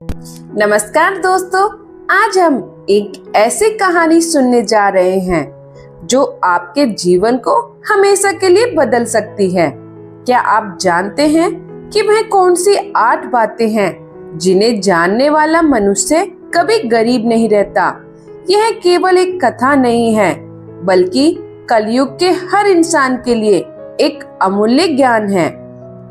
नमस्कार दोस्तों, आज हम एक ऐसी कहानी सुनने जा रहे हैं जो आपके जीवन को हमेशा के लिए बदल सकती है। क्या आप जानते हैं कि वह कौन सी 8 बातें हैं जिन्हें जानने वाला मनुष्य कभी गरीब नहीं रहता? यह केवल एक कथा नहीं है, बल्कि कलयुग के हर इंसान के लिए एक अमूल्य ज्ञान है।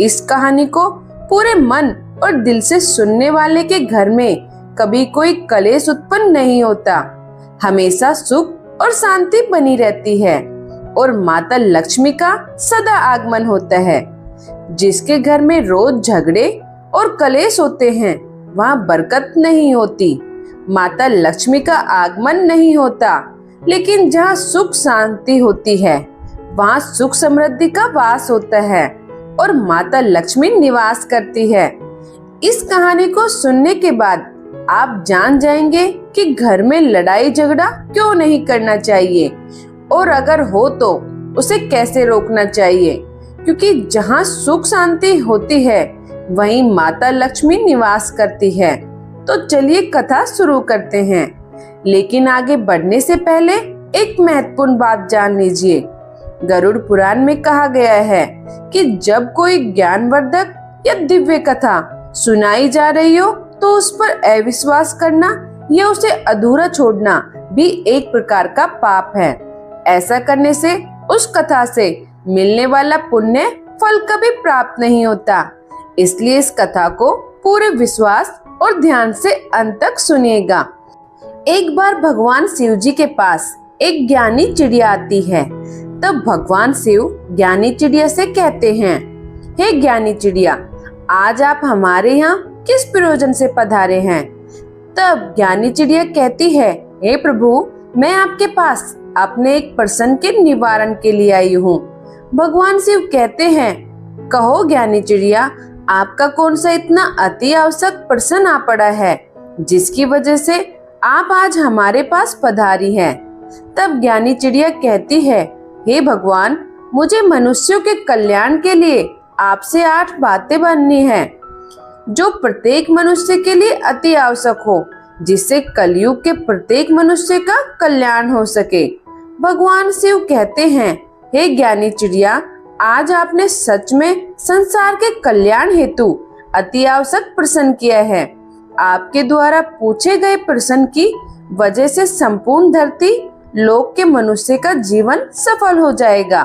इस कहानी को पूरे मन और दिल से सुनने वाले के घर में कभी कोई कलेश उत्पन्न नहीं होता। हमेशा सुख और शांति बनी रहती है और माता लक्ष्मी का सदा आगमन होता है। जिसके घर में रोज झगड़े और कलेश होते हैं, वहाँ बरकत नहीं होती, माता लक्ष्मी का आगमन नहीं होता। लेकिन जहाँ सुख शांति होती है, वहाँ सुख समृद्धि का वास होता है और माता लक्ष्मी निवास करती है। इस कहानी को सुनने के बाद आप जान जाएंगे कि घर में लड़ाई झगड़ा क्यों नहीं करना चाहिए और अगर हो तो उसे कैसे रोकना चाहिए, क्योंकि जहाँ सुख शांति होती है वहीं माता लक्ष्मी निवास करती है। तो चलिए कथा शुरू करते हैं। लेकिन आगे बढ़ने से पहले एक महत्वपूर्ण बात जान लीजिए। गरुड़ पुराण में कहा गया है कि जब कोई ज्ञानवर्धक या दिव्य कथा सुनाई जा रही हो तो उस पर अविश्वास करना या उसे अधूरा छोड़ना भी एक प्रकार का पाप है। ऐसा करने से उस कथा से मिलने वाला पुण्य फल कभी प्राप्त नहीं होता। इसलिए इस कथा को पूरे विश्वास और ध्यान से अंत तक सुनिएगा। एक बार भगवान शिव जी के पास एक ज्ञानी चिड़िया आती है। तब भगवान शिव ज्ञानी चिड़िया से कहते हैं, हे ज्ञानी चिड़िया, आज आप हमारे यहाँ किस प्रयोजन से पधारे हैं? तब ज्ञानी चिड़िया कहती है, हे प्रभु, मैं आपके पास अपने एक प्रश्न के निवारण के लिए आई हूँ। भगवान शिव कहते हैं, कहो ज्ञानी चिड़िया, आपका कौन सा इतना अति आवश्यक प्रश्न आ पड़ा है जिसकी वजह से आप आज हमारे पास पधारी हैं? तब ज्ञानी चिड़िया कहती है, हे भगवान, मुझे मनुष्यों के कल्याण के लिए आपसे 8 बातें बननी है जो प्रत्येक मनुष्य के लिए अति आवश्यक हो, जिससे कलयुग के प्रत्येक मनुष्य का कल्याण हो सके। भगवान शिव कहते हैं, हे ज्ञानी चिड़िया, आज आपने सच में संसार के कल्याण हेतु अति आवश्यक प्रश्न किया है। आपके द्वारा पूछे गए प्रश्न की वजह से संपूर्ण धरती लोक के मनुष्य का जीवन सफल हो जाएगा।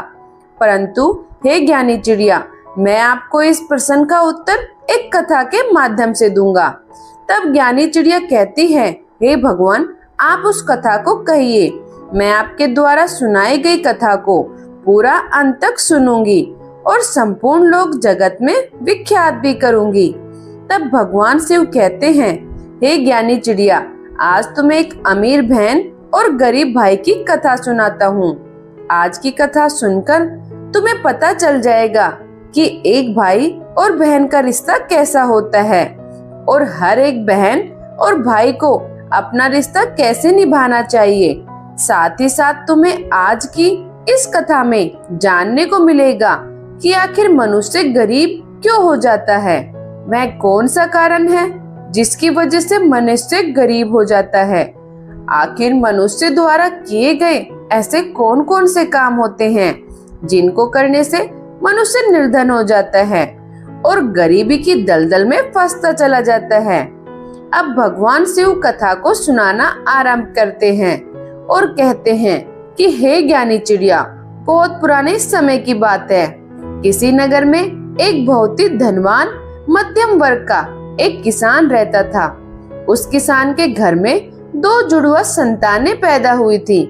परंतु हे ज्ञानी चिड़िया, मैं आपको इस प्रश्न का उत्तर एक कथा के माध्यम से दूंगा। तब ज्ञानी चिड़िया कहती है, हे भगवान, आप उस कथा को कहिए। मैं आपके द्वारा सुनाई गई कथा को पूरा अंत तक सुनूंगी और संपूर्ण लोक जगत में विख्यात भी करूंगी। तब भगवान शिव कहते हैं, हे ज्ञानी चिड़िया, आज तुम्हें एक अमीर बहन और गरीब भाई की कथा सुनाता हूँ। आज की कथा सुनकर तुम्हें पता चल जाएगा कि एक भाई और बहन का रिश्ता कैसा होता है और हर एक बहन और भाई को अपना रिश्ता कैसे निभाना चाहिए। साथ ही साथ तुम्हें आज की इस कथा में जानने को मिलेगा कि आखिर मनुष्य गरीब क्यों हो जाता है। वह कौन सा कारण है जिसकी वजह से मनुष्य गरीब हो जाता है। आखिर मनुष्य द्वारा किए गए ऐसे कौन कौन से काम होते हैं जिनको करने से मनुष्य निर्धन हो जाता है और गरीबी की दलदल में फंसता चला जाता है। अब भगवान शिव कथा को सुनाना आरंभ करते हैं और कहते हैं कि हे ज्ञानी चिड़िया, बहुत पुराने समय की बात है। किसी नगर में एक बहुत ही धनवान मध्यम वर्ग का एक किसान रहता था। उस किसान के घर में 2 जुड़वा संतानें पैदा हुई थी।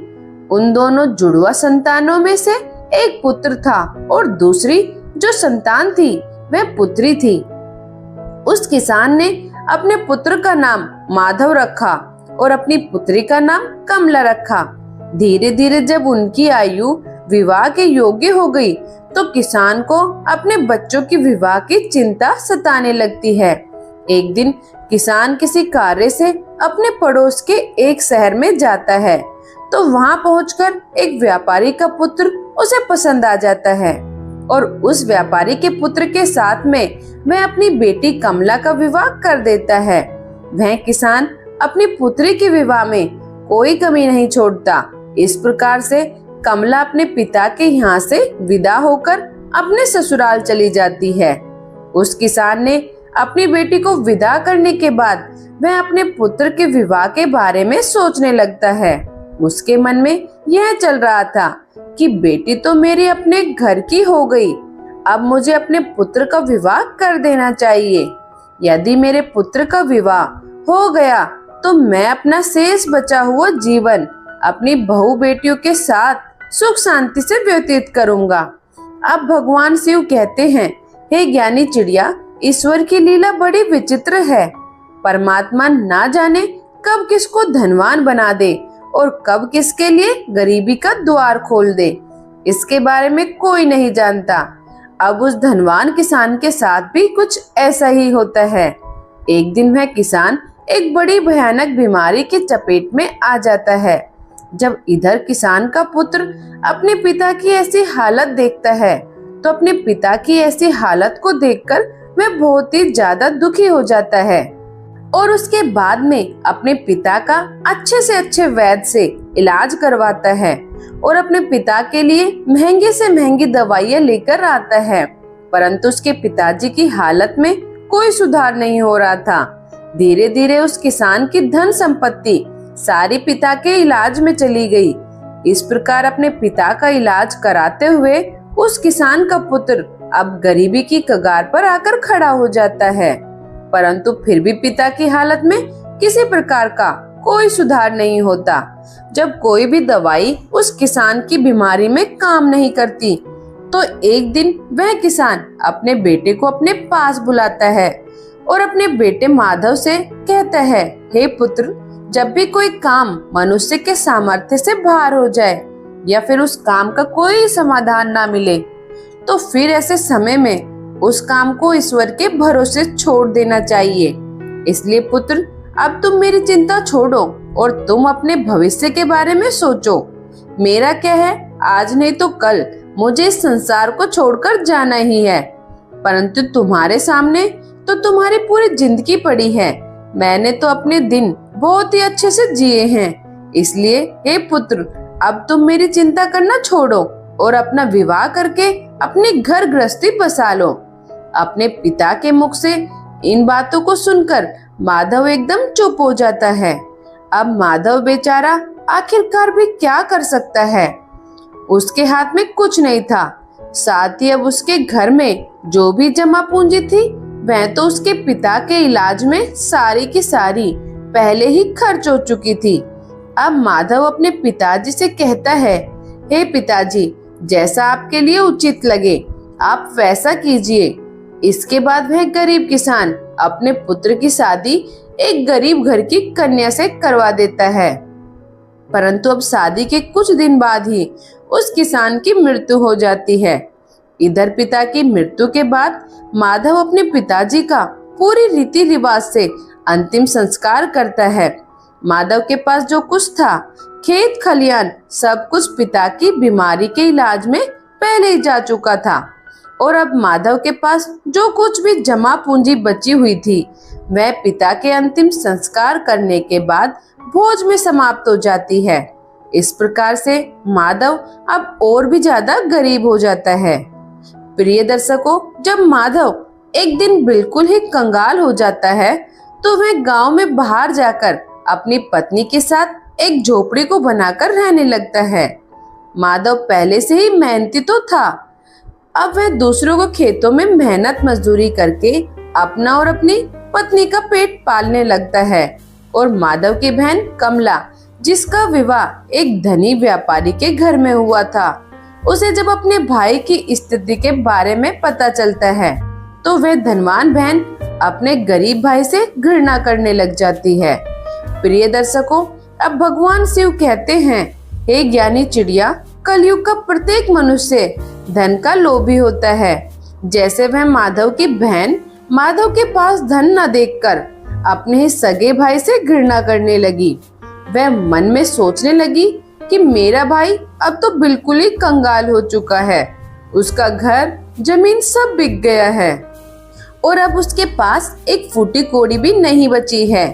उन दोनों जुड़वा संतानों में से एक पुत्र था और दूसरी जो संतान थी वह पुत्री थी। उस किसान ने अपने पुत्र का नाम माधव रखा और अपनी पुत्री का नाम कमला रखा। धीरे धीरे जब उनकी आयु विवाह के योग्य हो गई तो किसान को अपने बच्चों की विवाह की चिंता सताने लगती है। एक दिन किसान किसी कार्य से अपने पड़ोस के एक शहर में जाता है तो वहां पहुंचकर एक व्यापारी का पुत्र उसे पसंद आ जाता है और उस व्यापारी के पुत्र के साथ में वह अपनी बेटी कमला का विवाह कर देता है। वह किसान अपनी पुत्री के विवाह में कोई कमी नहीं छोड़ता। इस प्रकार से कमला अपने पिता के यहाँ से विदा होकर अपने ससुराल चली जाती है। उस किसान ने अपनी बेटी को विदा करने के बाद वह अपने पुत्र के विवाह के बारे में सोचने लगता है। उसके मन में यह चल रहा था कि बेटी तो मेरी अपने घर की हो गई, अब मुझे अपने पुत्र का विवाह कर देना चाहिए। यदि मेरे पुत्र का विवाह हो गया तो मैं अपना शेष बचा हुआ जीवन अपनी बहू बेटियों के साथ सुख शांति से व्यतीत करूंगा। अब भगवान शिव कहते हैं, हे ज्ञानी चिड़िया, ईश्वर की लीला बड़ी विचित्र है। परमात्मा ना जाने कब किसको धनवान बना दे और कब किसके लिए गरीबी का द्वार खोल दे, इसके बारे में कोई नहीं जानता। अब उस धनवान किसान के साथ भी कुछ ऐसा ही होता है। एक दिन वह किसान एक बड़ी भयानक बीमारी के चपेट में आ जाता है। जब इधर किसान का पुत्र अपने पिता की ऐसी हालत देखता है तो अपने पिता की ऐसी हालत को देखकर वह बहुत ही ज्यादा दुखी हो जाता है और उसके बाद में अपने पिता का अच्छे से अच्छे वैद्य से इलाज करवाता है और अपने पिता के लिए महंगी से महंगी दवाइयाँ लेकर आता है। परंतु उसके पिताजी की हालत में कोई सुधार नहीं हो रहा था। धीरे धीरे उस किसान की धन संपत्ति सारी पिता के इलाज में चली गई। इस प्रकार अपने पिता का इलाज कराते हुए उस किसान का पुत्र अब गरीबी की कगार पर आकर खड़ा हो जाता है। परंतु फिर भी पिता की हालत में किसी प्रकार का कोई सुधार नहीं होता। जब कोई भी दवाई उस किसान की बीमारी में काम नहीं करती तो एक दिन वह किसान अपने बेटे को अपने पास बुलाता है और अपने बेटे माधव से कहता है, हे पुत्र, जब भी कोई काम मनुष्य के सामर्थ्य से बाहर हो जाए या फिर उस काम का कोई समाधान ना मिले तो फिर ऐसे समय में उस काम को ईश्वर के भरोसे छोड़ देना चाहिए। इसलिए पुत्र, अब तुम मेरी चिंता छोड़ो और तुम अपने भविष्य के बारे में सोचो। मेरा क्या है, आज नहीं तो कल मुझे इस संसार को छोड़कर जाना ही है। परंतु तुम्हारे सामने तो तुम्हारी पूरी जिंदगी पड़ी है। मैंने तो अपने दिन बहुत ही अच्छे से जिए हैं। इसलिए हे पुत्र, अब तुम मेरी चिंता करना छोड़ो और अपना विवाह करके अपने घर गृहस्थी बसा लो। अपने पिता के मुख से इन बातों को सुनकर माधव एकदम चुप हो जाता है। अब माधव बेचारा आखिरकार भी क्या कर सकता है। उसके हाथ में कुछ नहीं था। साथ ही अब उसके घर में जो भी जमा पूंजी थी वह तो उसके पिता के इलाज में सारी की सारी पहले ही खर्च हो चुकी थी। अब माधव अपने पिताजी से कहता है, हे पिताजी, जैसा आपके लिए उचित लगे आप वैसा कीजिए। इसके बाद वह गरीब किसान अपने पुत्र की शादी एक गरीब घर की कन्या से करवा देता है। परंतु अब शादी के कुछ दिन बाद ही उस किसान की मृत्यु हो जाती है। इधर पिता की मृत्यु के बाद माधव अपने पिताजी का पूरी रीति रिवाज से अंतिम संस्कार करता है। माधव के पास जो कुछ था, खेत खलियान, सब कुछ पिता की बीमारी के इलाज में पहले ही जा चुका था और अब माधव के पास जो कुछ भी जमा पूंजी बची हुई थी वह पिता के अंतिम संस्कार करने के बाद भोज में समाप्त हो जाती है। इस प्रकार से माधव अब और भी ज्यादा गरीब हो जाता है। प्रिय दर्शकों, जब माधव एक दिन बिल्कुल ही कंगाल हो जाता है तो वह गांव में बाहर जाकर अपनी पत्नी के साथ एक झोपड़ी को बनाकर रहने लगता है। माधव पहले से ही मेहनती तो था। अब वह दूसरों को खेतों में मेहनत मजदूरी करके अपना और अपनी पत्नी का पेट पालने लगता है और माधव की बहन कमला, जिसका विवाह एक धनी व्यापारी के घर में हुआ था, उसे जब अपने भाई की स्थिति के बारे में पता चलता है तो वह धनवान बहन अपने गरीब भाई से घृणा करने लग जाती है। प्रिय दर्शकों, अब भगवान शिव कहते हैं, हे ज्ञानी चिड़िया, कलयुग का प्रत्येक मनुष्य धन का लोभी होता है। जैसे वह माधव की बहन माधव के पास धन न देखकर अपने ही सगे भाई से घृणा करने लगी। वह मन में सोचने लगी कि मेरा भाई अब तो बिल्कुल ही कंगाल हो चुका है, उसका घर जमीन सब बिक गया है और अब उसके पास एक फूटी कौड़ी भी नहीं बची है।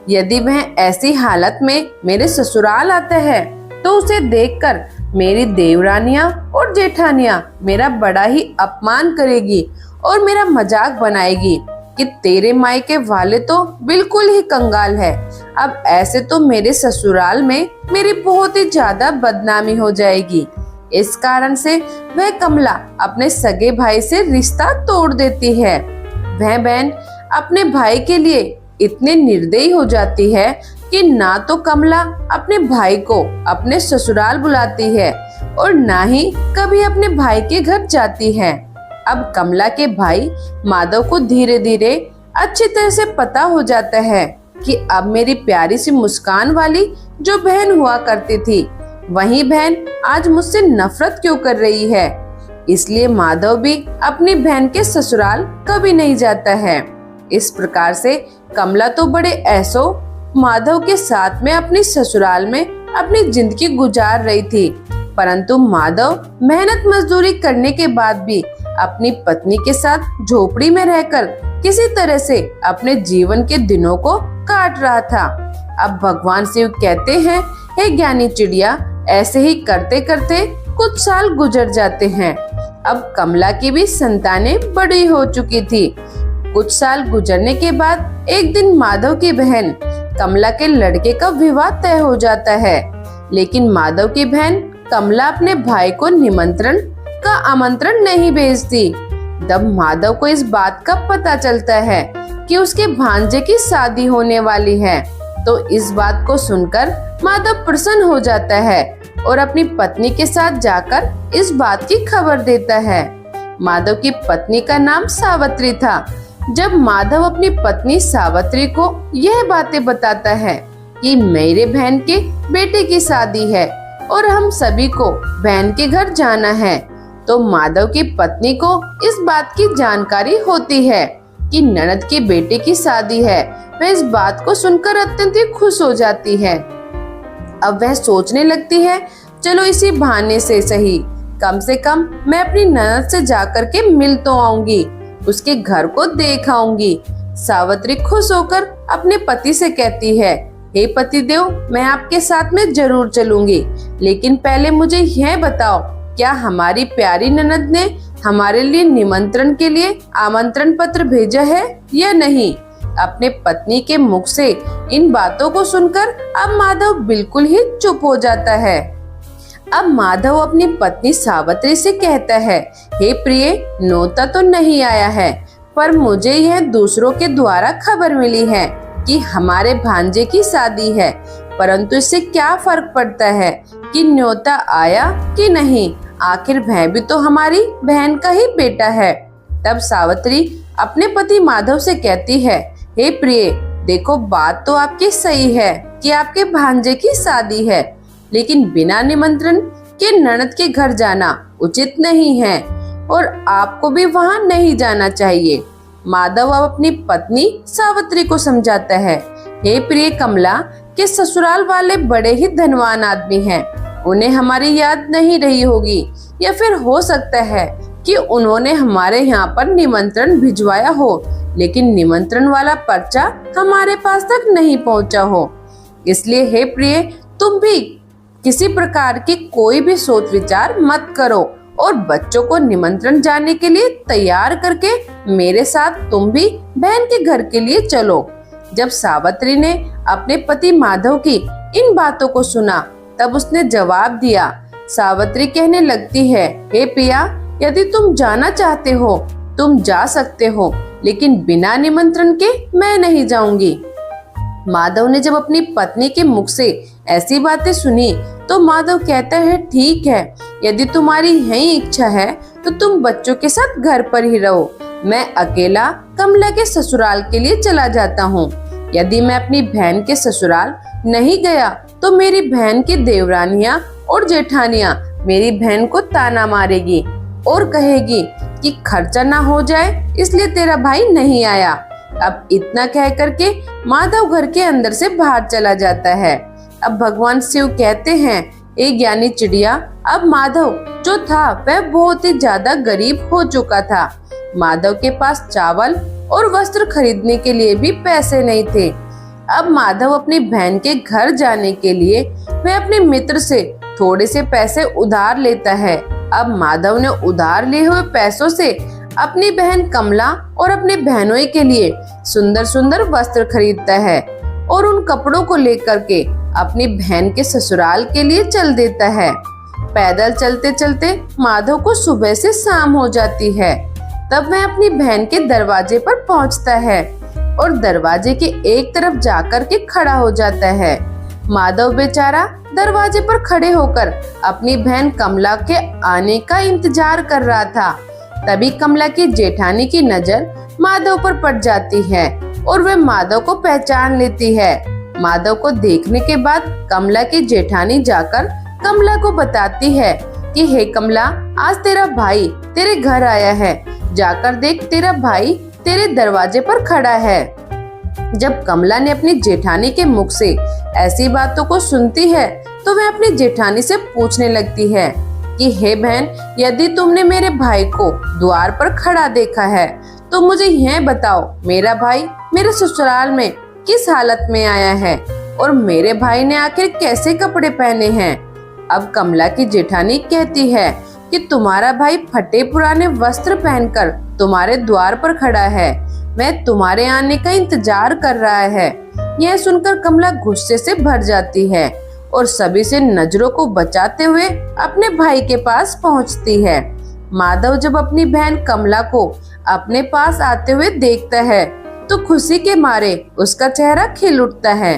यदि वह ऐसी हालत में मेरे ससुराल आता है तो उसे देखकर मेरी देवरानियां और जेठानियां मेरा बड़ा ही अपमान करेगी और मेरा मजाक बनाएगी कि तेरे मायके वाले तो बिल्कुल ही कंगाल है। अब ऐसे तो मेरे ससुराल में मेरी बहुत ही ज्यादा बदनामी हो जाएगी। इस कारण से वह कमला अपने सगे भाई से रिश्ता तोड़ देती है। वह बहन अपने भाई के लिए इतने निर्दयी हो जाती है कि ना तो कमला अपने भाई को अपने ससुराल बुलाती है और ना ही कभी अपने भाई के घर जाती है। अब कमला के भाई माधव को धीरे धीरे अच्छी तरह से पता हो जाता है कि अब मेरी प्यारी सी मुस्कान वाली जो बहन हुआ करती थी वही बहन आज मुझसे नफरत क्यों कर रही है। इसलिए माधव भी अपनी बहन के ससुराल कभी नहीं जाता है। इस प्रकार से कमला तो बड़े ऐसो माधव के साथ में अपनी ससुराल में अपनी जिंदगी गुजार रही थी, परंतु माधव मेहनत मजदूरी करने के बाद भी अपनी पत्नी के साथ झोपड़ी में रहकर किसी तरह से अपने जीवन के दिनों को काट रहा था। अब भगवान शिव कहते हैं, हे ज्ञानी चिड़िया, ऐसे ही करते करते कुछ साल गुजर जाते हैं। अब कमला की भी संतानें बड़ी हो चुकी थी। कुछ साल गुजरने के बाद एक दिन माधव की बहन कमला के लड़के का विवाह तय हो जाता है, लेकिन माधव की बहन कमला अपने भाई को निमंत्रण का आमंत्रण नहीं भेजती। तब माधव को इस बात का पता चलता है कि उसके भांजे की शादी होने वाली है, तो इस बात को सुनकर माधव प्रसन्न हो जाता है और अपनी पत्नी के साथ जाकर इस बात की खबर देता है। माधव की पत्नी का नाम सावित्री था। जब माधव अपनी पत्नी सावित्री को यह बातें बताता है कि मेरे बहन के बेटे की शादी है और हम सभी को बहन के घर जाना है, तो माधव की पत्नी को इस बात की जानकारी होती है कि ननद के बेटे की शादी है। वह इस बात को सुनकर अत्यंत ही खुश हो जाती है। अब वह सोचने लगती है, चलो इसी बहाने से सही, कम से कम मैं अपनी ननद से जाकर के मिल तो आऊंगी, उसके घर को देख आऊंगी। सावित्री खुश होकर अपने पति से कहती है, हे पतिदेव, मैं आपके साथ में जरूर चलूंगी, लेकिन पहले मुझे यह बताओ, क्या हमारी प्यारी ननद ने हमारे लिए निमंत्रण के लिए आमंत्रण पत्र भेजा है या नहीं। अपने पत्नी के मुख से इन बातों को सुनकर अब माधव बिल्कुल ही चुप हो जाता है। अब माधव अपनी पत्नी सावित्री से कहता है, हे प्रिय, न्योता तो नहीं आया है, पर मुझे यह दूसरों के द्वारा खबर मिली है कि हमारे भांजे की शादी है, परंतु इससे क्या फर्क पड़ता है कि न्योता आया कि नहीं, आखिर वह भी तो हमारी बहन का ही बेटा है। तब सावित्री अपने पति माधव से कहती है, हे प्रिय, देखो बात तो आपकी सही है कि आपके भांजे की शादी है, लेकिन बिना निमंत्रण के ननद के घर जाना उचित नहीं है और आपको भी वहां नहीं जाना चाहिए। माधव अब अपनी पत्नी सावित्री को समझाता है, हे प्रिय कमला, के ससुराल वाले बड़े ही धनवान आदमी हैं, उन्हें हमारी याद नहीं रही होगी, या फिर हो सकता है कि उन्होंने हमारे यहाँ पर निमंत्रण भिजवाया हो, लेकिन निमंत्रण वाला पर्चा हमारे पास तक नहीं पहुँचा हो। इसलिए हे प्रिय, तुम भी किसी प्रकार की कोई भी सोच विचार मत करो और बच्चों को निमंत्रण जाने के लिए तैयार करके मेरे साथ तुम भी बहन के घर के लिए चलो। जब सावित्री ने अपने पति माधव की इन बातों को सुना, तब उसने जवाब दिया। सावित्री कहने लगती है, हे पिया, यदि तुम जाना चाहते हो तुम जा सकते हो, लेकिन बिना निमंत्रण के मैं नहीं जाऊंगी। माधव ने जब अपनी पत्नी के मुख से ऐसी बातें सुनी तो माधव कहता है, ठीक है, यदि तुम्हारी यही इच्छा है तो तुम बच्चों के साथ घर पर ही रहो, मैं अकेला कमला के ससुराल के लिए चला जाता हूँ। यदि मैं अपनी बहन के ससुराल नहीं गया तो मेरी बहन की देवरानियां और जेठानियां मेरी बहन को ताना मारेगी और कहेगी कि खर्चा ना हो जाए इसलिए तेरा भाई नहीं आया। अब इतना कह करके माधव घर के अंदर से बाहर चला जाता है। अब भगवान शिव कहते हैं, ए ज्ञानी चिड़िया, अब माधव जो था वह बहुत ही ज्यादा गरीब हो चुका था। माधव के पास चावल और वस्त्र खरीदने के लिए भी पैसे नहीं थे। अब माधव अपनी बहन के घर जाने के लिए वह अपने मित्र से थोड़े से पैसे उधार लेता है। अब माधव ने उधार लिए हुए पैसों से अपनी बहन कमला और अपने बहनोई के लिए सुंदर सुंदर वस्त्र खरीदता है और उन कपड़ों को लेकर के अपनी बहन के ससुराल के लिए चल देता है। पैदल चलते चलते माधव को सुबह से शाम हो जाती है। तब वह अपनी बहन के दरवाजे पर पहुंचता है और दरवाजे के एक तरफ जाकर के खड़ा हो जाता है। माधव बेचारा दरवाजे पर खड़े होकर अपनी बहन कमला के आने का इंतजार कर रहा था। तभी कमला की जेठानी की नजर माधव पर पड़ जाती है और वह माधव को पहचान लेती है। माधव को देखने के बाद कमला की जेठानी जाकर कमला को बताती है कि हे कमला, आज तेरा भाई तेरे घर आया है, जाकर देख तेरा भाई तेरे दरवाजे पर खड़ा है। जब कमला ने अपनी जेठानी के मुख से ऐसी बातों को सुनती है तो वह अपनी जेठानी से पूछने लगती है कि हे बहन, यदि तुमने मेरे भाई को द्वार पर खड़ा देखा है तो मुझे यह बताओ, मेरा भाई मेरे ससुराल में किस हालत में आया है और मेरे भाई ने आखिर कैसे कपड़े पहने हैं। अब कमला की जेठानी कहती है कि तुम्हारा भाई फटे पुराने वस्त्र पहनकर तुम्हारे द्वार पर खड़ा है, वह तुम्हारे आने का इंतजार कर रहा है। यह सुनकर कमला गुस्से से भर जाती है और सभी से नजरों को बचाते हुए अपने भाई के पास पहुंचती है। माधव जब अपनी बहन कमला को अपने पास आते हुए देखता है तो खुशी के मारे उसका चेहरा खिल उठता है।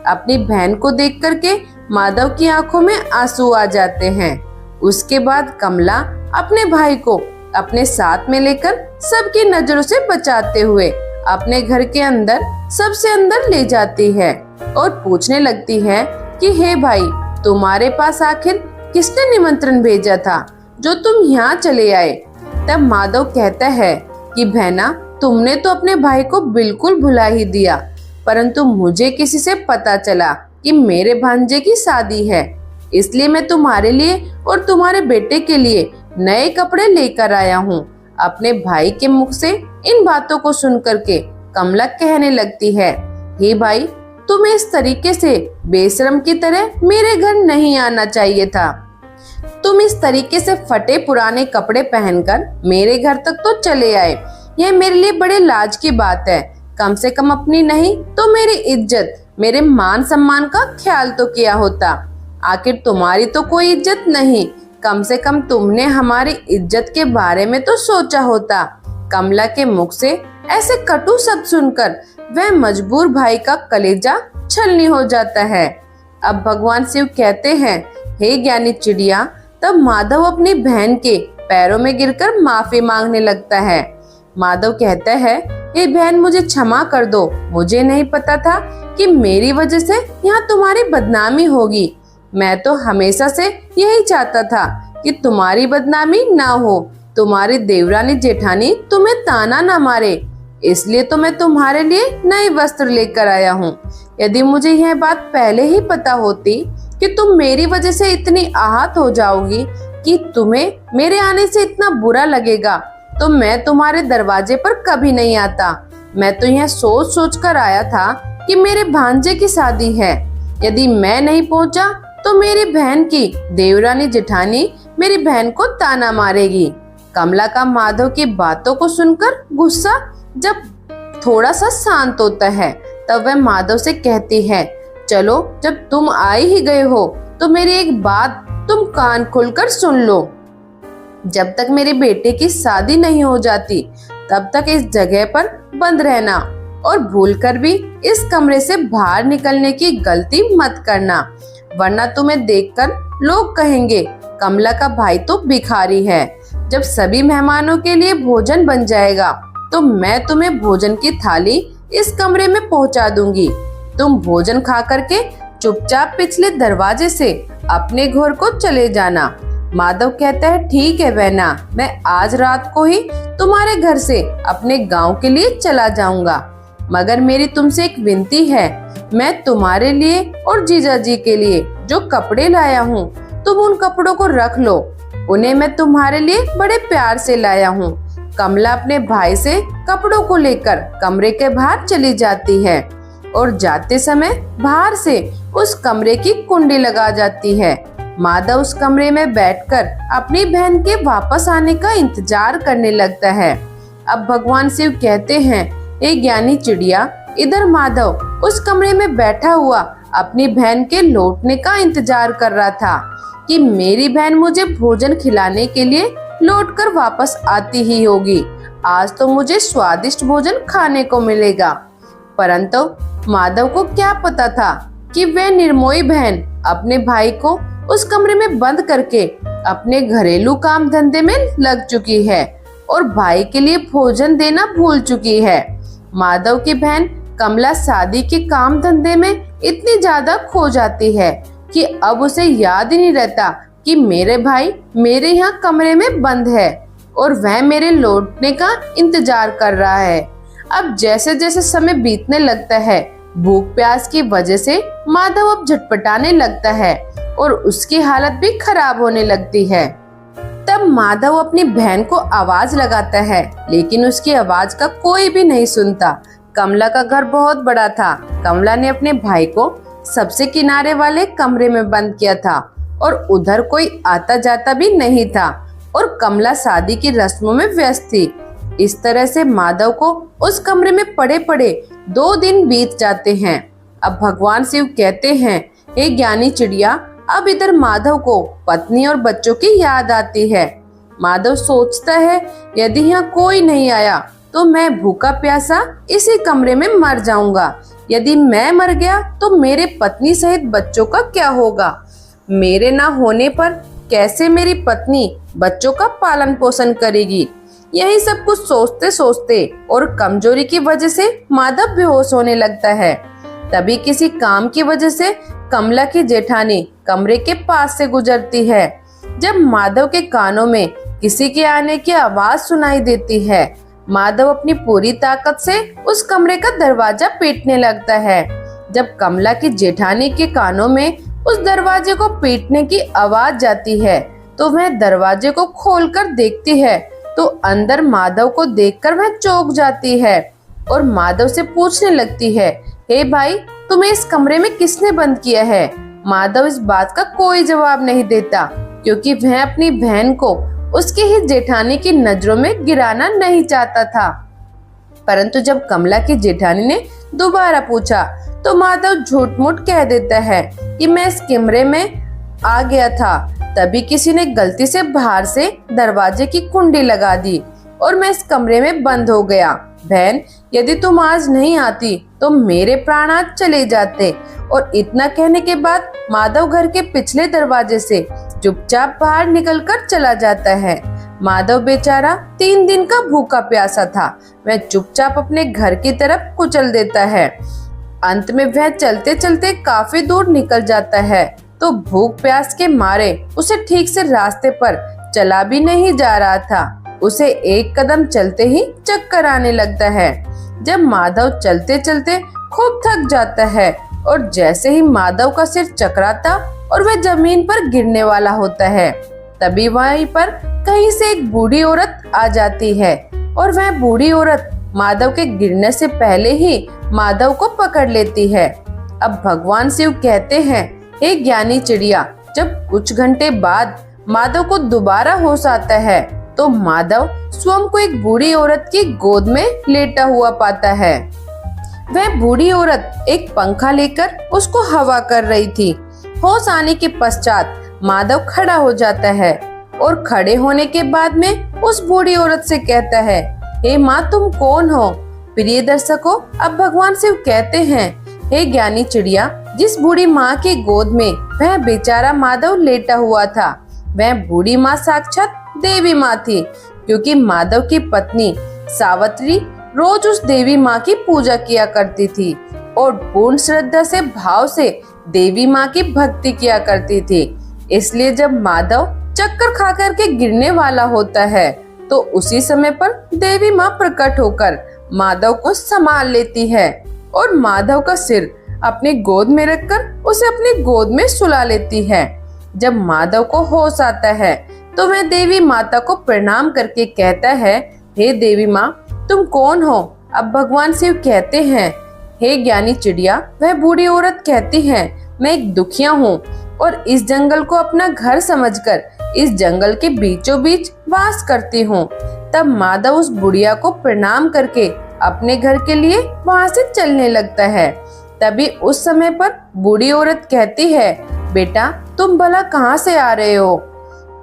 अपनी बहन को देख करके माधव की आंखों में आंसू आ जाते हैं। उसके बाद कमला अपने भाई को अपने साथ में लेकर सबकी नजरों से बचाते हुए अपने घर के अंदर सबसे अंदर ले जाती है और पूछने लगती है कि हे भाई, तुम्हारे पास आखिर किसने निमंत्रण भेजा था जो तुम यहाँ चले आए। तब माधव कहता है कि बहना, तुमने तो अपने भाई को बिल्कुल भुला ही दिया, परंतु मुझे किसी से पता चला कि मेरे भांजे की शादी है, इसलिए मैं तुम्हारे लिए और तुम्हारे बेटे के लिए नए कपड़े लेकर आया हूँ। अपने भाई के मुख से इन बातों को सुन करके कमला कहने लगती है, हे भाई, तुम्हें इस तरीके से बेशरम की तरह मेरे घर नहीं आना चाहिए था। तुम इस तरीके से फटे पुराने कपड़े पहनकर मेरे घर तक तो चले आए, यह मेरे लिए बड़े लाज की बात है। कम से कम अपनी नहीं तो मेरी इज्जत, मेरे मान सम्मान का ख्याल तो किया होता। आखिर तुम्हारी तो कोई इज्जत नहीं, कम से कम तुमने हमारी इज्जत के बारे में तो सोचा होता। कमला के मुख से ऐसे कटु शब्द सुनकर वह मजबूर भाई का कलेजा छलनी हो जाता है। अब भगवान शिव कहते हैं, हे ज्ञानी चिड़िया। तब माधव अपनी बहन के पैरों में गिरकर माफी मांगने लगता है। माधव कहता है, हे बहन, मुझे क्षमा कर दो, मुझे नहीं पता था कि मेरी वजह से यहाँ तुम्हारी बदनामी होगी। मैं तो हमेशा से यही चाहता था कि तुम्हारी बदनामी ना हो, तुम्हारी देवरानी जेठानी तुम्हें ताना ना मारे, इसलिए तो मैं तुम्हारे लिए नए वस्त्र लेकर आया हूँ। यदि मुझे यह बात पहले ही पता होती कि तुम मेरी वजह से इतनी आहत हो जाओगी कि तुम्हें मेरे आने से इतना बुरा लगेगा, तो मैं तुम्हारे दरवाजे पर कभी नहीं आता। मैं तो यह सोच सोच कर आया था कि मेरे भांजे की शादी है, यदि मैं नहीं पहुंचा तो मेरी बहन की देवरानी जेठानी मेरी बहन को ताना मारेगी। कमला का माधव की बातों को सुनकर गुस्सा जब थोड़ा सा शांत होता है तब वह माधव से कहती है, चलो, जब तुम आए ही गए हो तो मेरी एक बात तुम कान खोलकर सुन लो। जब तक मेरे बेटे की शादी नहीं हो जाती तब तक इस जगह पर बंद रहना और भूलकर भी इस कमरे से बाहर निकलने की गलती मत करना, वरना तुम्हें देखकर लोग कहेंगे कमला का भाई तो भिखारी है। जब सभी मेहमानों के लिए भोजन बन जाएगा तो मैं तुम्हें भोजन की थाली इस कमरे में पहुंचा दूंगी। तुम भोजन खा करके चुपचाप पिछले दरवाजे से अपने घर को चले जाना। माधव कहता है, ठीक है बहना, मैं आज रात को ही तुम्हारे घर से अपने गांव के लिए चला जाऊंगा, मगर मेरी तुमसे एक विनती है, मैं तुम्हारे लिए और जीजा जी के लिए जो कपड़े लाया हूँ तुम उन कपड़ों को रख लो, उन्हें मैं तुम्हारे लिए बड़े प्यार से लाया हूँ। कमला अपने भाई से कपड़ों को लेकर कमरे के बाहर चली जाती है और जाते समय बाहर से उस कमरे की कुंडी लगा जाती है। माधव उस कमरे में बैठकर अपनी बहन के वापस आने का इंतजार करने लगता है। अब भगवान शिव कहते हैं, ए ज्ञानी चिड़िया, इधर माधव उस कमरे में बैठा हुआ अपनी बहन के लौटने का इंतजार कर रहा था कि मेरी बहन मुझे भोजन खिलाने के लिए लौटकर वापस आती ही होगी। आज तो मुझे स्वादिष्ट भोजन खाने को मिलेगा। परंतु माधव को क्या पता था कि वह निर्मोही बहन अपने भाई को उस कमरे में बंद करके अपने घरेलू काम धंधे में लग चुकी है और भाई के लिए भोजन देना भूल चुकी है। माधव की बहन कमला शादी के काम धंधे में इतनी ज्यादा खो जाती है कि अब उसे याद ही नहीं रहता कि मेरे भाई मेरे यहाँ कमरे में बंद है और वह मेरे लौटने का इंतजार कर रहा है। अब जैसे जैसे समय बीतने लगता है, भूख प्यास की वजह से माधव अब झटपटाने लगता है और उसकी हालत भी खराब होने लगती है। तब माधव अपनी बहन को आवाज लगाता है, लेकिन उसकी आवाज का कोई भी नहीं सुनता। कमला का घर बहुत बड़ा था। कमला ने अपने भाई को सबसे किनारे वाले कमरे में बंद किया था और उधर कोई आता जाता भी नहीं था और कमला शादी की रस्मों में व्यस्त थी। इस तरह से माधव को उस कमरे में पड़े पड़े 2 दिन बीत जाते हैं। अब भगवान शिव कहते हैं, हे ज्ञानी चिड़िया, अब इधर माधव को पत्नी और बच्चों की याद आती है। माधव सोचता है, यदि यहाँ कोई नहीं आया तो मैं भूखा प्यासा इसी कमरे में मर जाऊंगा। यदि मैं मर गया तो मेरे पत्नी सहित बच्चों का क्या होगा? मेरे ना होने पर कैसे मेरी पत्नी बच्चों का पालन पोषण करेगी? यही सब कुछ सोचते सोचते और कमजोरी की वजह से माधव बेहोश होने लगता है। तभी किसी काम की वजह से कमला की जेठानी कमरे के पास से गुजरती है। जब माधव के कानों में किसी के आने की आवाज सुनाई देती है, माधव अपनी पूरी ताकत से उस कमरे का दरवाजा पीटने लगता है। जब कमला की जेठानी के कानों में उस दरवाजे को पीटने की आवाज जाती है तो वह दरवाजे को खोलकर देखती है तो अंदर माधव को देखकर वह चौंक जाती है और माधव से पूछने लगती है, हे भाई, तुम्हें इस कमरे में किसने बंद किया है? माधव इस बात का कोई जवाब नहीं देता क्योंकि वह अपनी बहन को उसकी ही जेठानी की नजरों में गिराना नहीं चाहता था। परंतु जब कमला की जेठानी ने दोबारा पूछा तो माधव झूठ मूठ कह देता है कि मैं इस कमरे में आ गया था, तभी किसी ने गलती से बाहर से दरवाजे की कुंडी लगा दी और मैं इस कमरे में बंद हो गया। बहन, यदि तुम आज नहीं आती तो मेरे प्राण आज चले जाते। और इतना कहने के बाद माधव घर के पिछले दरवाजे से चुपचाप बाहर निकलकर चला जाता है। माधव बेचारा 3 दिन का भूखा प्यासा था। वह चुपचाप अपने घर की तरफ कुचल देता है। अंत में वह चलते चलते काफी दूर निकल जाता है तो भूख प्यास के मारे उसे ठीक से रास्ते पर चला भी नहीं जा रहा था। उसे एक कदम चलते ही चक्कर आने लगता है। जब माधव चलते चलते खूब थक जाता है और जैसे ही माधव का सिर चकराता और वह जमीन पर गिरने वाला होता है, तभी वहीं पर कहीं से एक बूढ़ी औरत आ जाती है और वह बूढ़ी औरत माधव के गिरने से पहले ही माधव को पकड़ लेती है। अब भगवान शिव कहते हैं, हे ज्ञानी चिड़िया, जब कुछ घंटे बाद माधव को दोबारा होश आता है तो माधव स्वयं को एक बूढ़ी औरत की गोद में लेटा हुआ पाता है। वह बूढ़ी औरत एक पंखा लेकर उसको हवा कर रही थी। होश आने के पश्चात माधव खड़ा हो जाता है और खड़े होने के बाद में उस बूढ़ी औरत से कहता है, हे माँ, तुम कौन हो? प्रिय दर्शकों, अब भगवान शिव कहते हैं, हे ज्ञानी चिड़िया, जिस बूढ़ी माँ की गोद में वह बेचारा माधव लेटा हुआ था, वह बूढ़ी माँ साक्षात देवी माँ थी, क्योंकि माधव की पत्नी सावित्री रोज उस देवी माँ की पूजा किया करती थी और पूर्ण श्रद्धा से भाव से देवी माँ की भक्ति किया करती थी। इसलिए जब माधव चक्कर खा करके गिरने वाला होता है तो उसी समय पर देवी माँ प्रकट होकर माधव को संभाल लेती है और माधव का सिर अपनी गोद में रखकर उसे अपनी गोद में सुला लेती है। जब माधव को होश आता है तो वह देवी माता को प्रणाम करके कहता है, हे देवी माँ, तुम कौन हो? अब भगवान शिव कहते हैं, हे ज्ञानी चिड़िया। वह बूढ़ी औरत कहती है, मैं एक दुखिया हूँ और इस जंगल को अपना घर समझकर इस जंगल के बीचों बीच वास करती हूँ। तब माधव उस बुढ़िया को प्रणाम करके अपने घर के लिए वहाँ से चलने लगता है। तभी उस समय पर बूढ़ी औरत कहती है, बेटा तुम भला कहाँ से आ रहे हो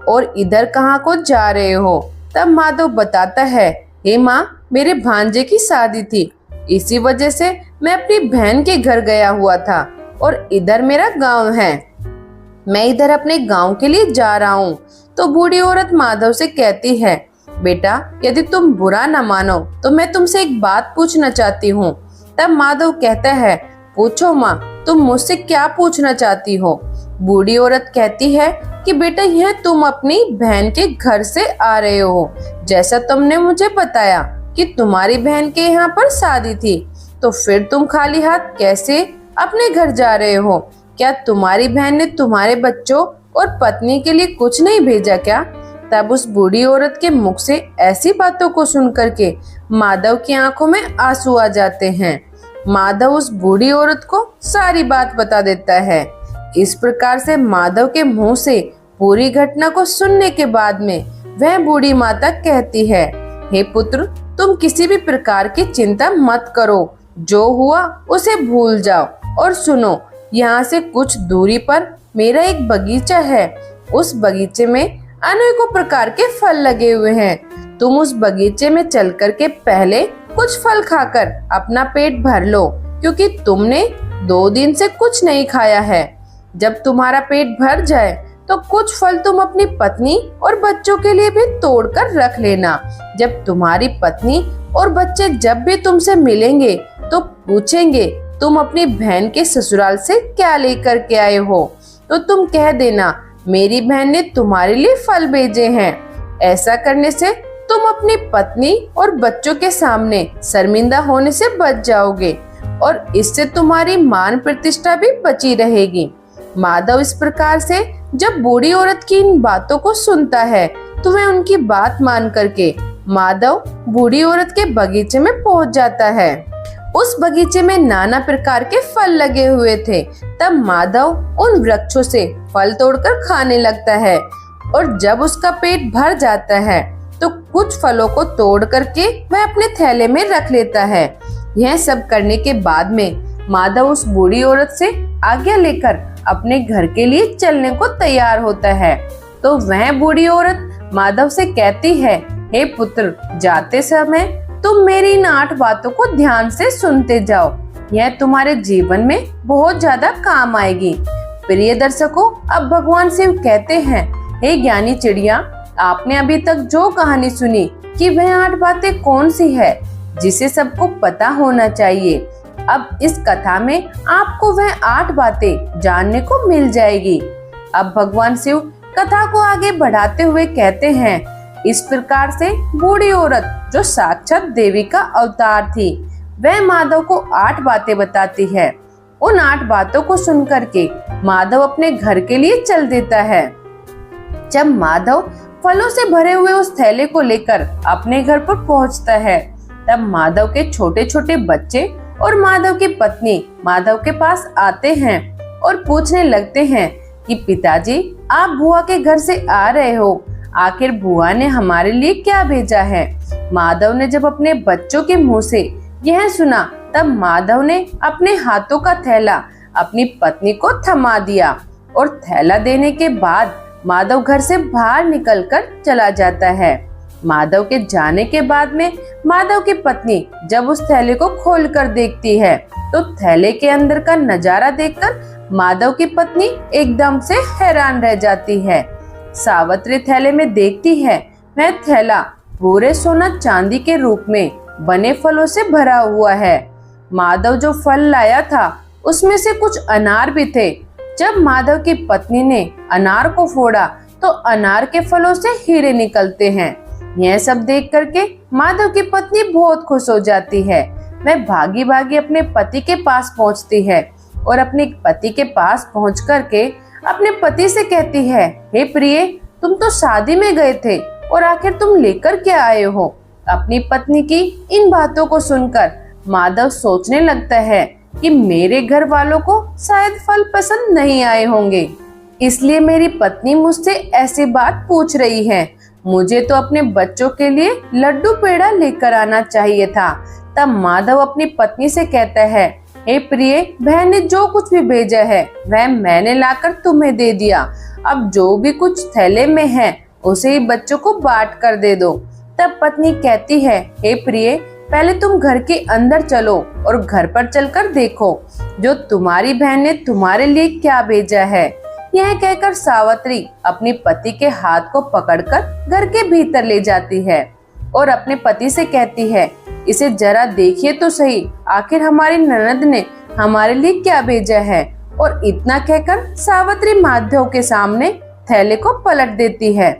और इधर कहाँ को जा रहे हो? तब माधव बताता है, हे माँ, मेरे भांजे की शादी थी, इसी वजह से मैं अपनी बहन के घर गया हुआ था और इधर मेरा गांव है, मैं इधर अपने गांव के लिए जा रहा हूँ। तो बूढ़ी औरत माधव से कहती है, बेटा यदि तुम बुरा न मानो तो मैं तुमसे एक बात पूछना चाहती हूँ। तब माधव कहता है, पूछो माँ, तुम मुझसे क्या पूछना चाहती हो? बूढ़ी औरत कहती है कि बेटा यह तुम अपनी बहन के घर से आ रहे हो, जैसा तुमने मुझे बताया कि तुम्हारी बहन के यहाँ पर शादी थी, तो फिर तुम खाली हाथ कैसे अपने घर जा रहे हो? क्या तुम्हारी बहन ने तुम्हारे बच्चों और पत्नी के लिए कुछ नहीं भेजा क्या? तब उस बूढ़ी औरत के मुख से ऐसी बातों को सुनकर के माधव की आंखों में आंसू आ जाते हैं। माधव उस बूढ़ी औरत को सारी बात बता देता है। इस प्रकार से माधव के मुंह से पूरी घटना को सुनने के बाद में वह बूढ़ी माता कहती है, हे पुत्र, तुम किसी भी प्रकार की चिंता मत करो, जो हुआ उसे भूल जाओ और सुनो, यहाँ से कुछ दूरी पर मेरा एक बगीचा है। उस बगीचे में अनेकों प्रकार के फल लगे हुए हैं। तुम उस बगीचे में चल कर के पहले कुछ फल खाकर अपना पेट भर लो, क्योंकि तुमने 2 दिन से कुछ नहीं खाया है। जब तुम्हारा पेट भर जाए तो कुछ फल तुम अपनी पत्नी और बच्चों के लिए भी तोड़कर रख लेना। जब तुम्हारी पत्नी और बच्चे जब भी तुमसे मिलेंगे तो पूछेंगे, तुम अपनी बहन के ससुराल से क्या लेकर के आए हो? तो तुम कह देना, मेरी बहन ने तुम्हारे लिए फल भेजे हैं। ऐसा करने से तुम अपनी पत्नी और बच्चों के सामने शर्मिंदा होने से बच जाओगे और इससे तुम्हारी मान प्रतिष्ठा भी बची रहेगी। माधव इस प्रकार से जब बूढ़ी औरत की इन बातों को सुनता है तो वह उनकी बात मान करके माधव बूढ़ी औरत के बगीचे में पहुंच जाता है। उस बगीचे में नाना प्रकार के फल लगे हुए थे। तब माधव उन वृक्षों से फल तोड़कर खाने लगता है और जब उसका पेट भर जाता है तो कुछ फलों को तोड़ करके वह अपने थैले में रख लेता है। यह सब करने के बाद में माधव उस बूढ़ी औरत से आज्ञा लेकर अपने घर के लिए चलने को तैयार होता है। तो वह बूढ़ी औरत माधव से कहती है, हे पुत्र, जाते समय तुम मेरी इन 8 बातों को ध्यान से सुनते जाओ, यह तुम्हारे जीवन में बहुत ज्यादा काम आएगी। प्रिय दर्शकों, अब भगवान शिव कहते हैं, हे ज्ञानी चिड़िया, आपने अभी तक जो कहानी सुनी कि वह 8 बातें कौन सी है जिसे सबको पता होना चाहिए। अब इस कथा में आपको वह 8 बातें जानने को मिल जाएगी। अब भगवान शिव कथा को आगे बढ़ाते हुए कहते हैं, इस प्रकार से बूढ़ी औरत जो साक्षात देवी का अवतार थी, वह माधव को 8 बातें बताती है। उन 8 बातों को सुनकर के माधव अपने घर के लिए चल देता है। जब माधव फलों से भरे हुए उस थैले को लेकर अपने घर पर पहुंचता है, तब माधव के छोटे छोटे बच्चे और माधव की पत्नी माधव के पास आते हैं और पूछने लगते हैं कि पिताजी, आप बुआ के घर से आ रहे हो, आखिर बुआ ने हमारे लिए क्या भेजा है? माधव ने जब अपने बच्चों के मुंह से यह सुना, तब माधव ने अपने हाथों का थैला अपनी पत्नी को थमा दिया और थैला देने के बाद माधव घर से बाहर निकलकर चला जाता है। माधव के जाने के बाद में माधव की पत्नी जब उस थैले को खोलकर देखती है तो थैले के अंदर का नजारा देखकर माधव की पत्नी एकदम से हैरान रह जाती है। सावित्री थैले में देखती है, वह थैला पूरे सोना चांदी के रूप में बने फलों से भरा हुआ है। माधव जो फल लाया था उसमें से कुछ अनार भी थे। जब माधव की पत्नी ने अनार को फोड़ा तो अनार के फलों से हीरे निकलते हैं। यह सब देख करके माधव की पत्नी बहुत खुश हो जाती है। वह भागी भागी अपने पति के पास पहुंचती है और अपने पति के पास पहुंच करके अपने पति से कहती है, हे प्रिय, तुम तो शादी में गए थे और आखिर तुम लेकर क्या आए हो? अपनी पत्नी की इन बातों को सुनकर माधव सोचने लगता है कि मेरे घर वालों को शायद फल पसंद नहीं आए होंगे, इसलिए मेरी पत्नी मुझसे ऐसी बात पूछ रही है। मुझे तो अपने बच्चों के लिए लड्डू पेड़ा लेकर आना चाहिए था। तब माधव अपनी पत्नी से कहता है, हे प्रिय, बहन ने जो कुछ भी भेजा है वह मैंने लाकर तुम्हें दे दिया। अब जो भी कुछ थैले में है उसे ही बच्चों को बांट कर दे दो। तब पत्नी कहती है, हे प्रिय, पहले तुम घर के अंदर चलो और घर पर चलकर देखो जो तुम्हारी बहन ने तुम्हारे लिए क्या भेजा है। यह कहकर सावित्री अपने पति के हाथ को पकड़कर घर के भीतर ले जाती है और अपने पति से कहती है, इसे जरा देखिए तो सही, आखिर हमारी ननद ने हमारे लिए क्या भेजा है। और इतना कहकर सावित्री माधव के सामने थैले को पलट देती है।